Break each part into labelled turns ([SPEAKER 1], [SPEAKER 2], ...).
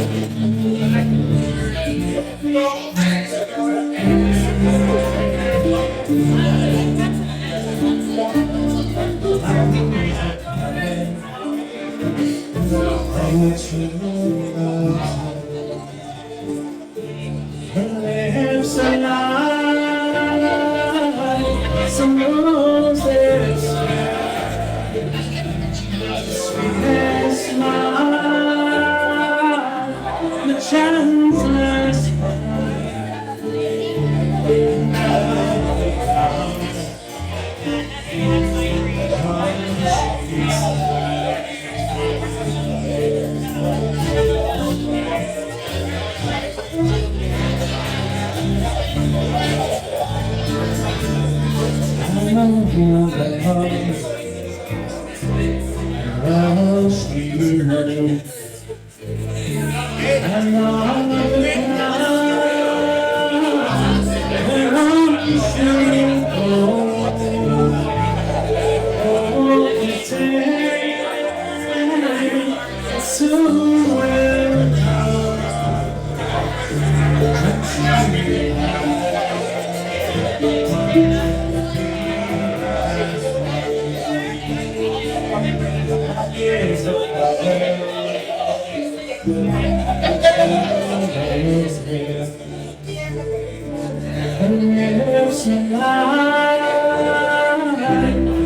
[SPEAKER 1] Lips alive, some roses, sweetest smile, the gentlest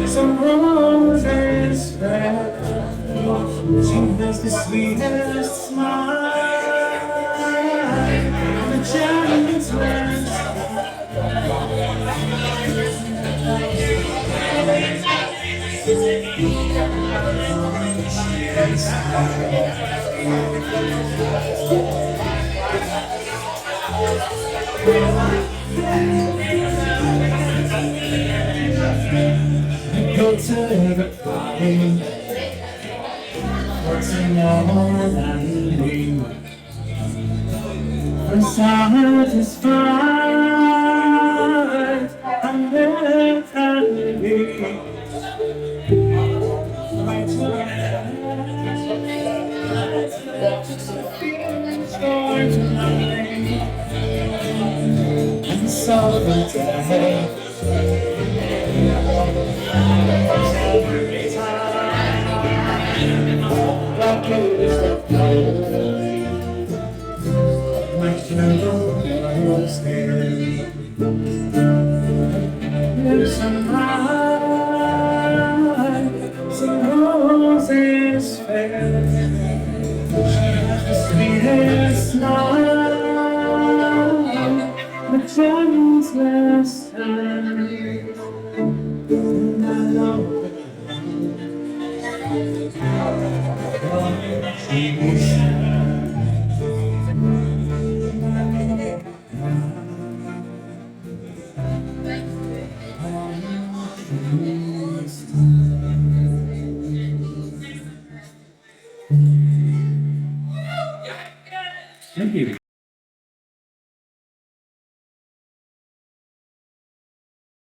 [SPEAKER 1] some roses red. She has the sweetest smile, the gentlest. Go to everybody, what's in your mind? Her satisfied, I'm very happy. And so the day every time like it is the my candle was there. There's some light, some roses fair. She has the sweetest smile, the gentlest hand. And I know she will Thank you.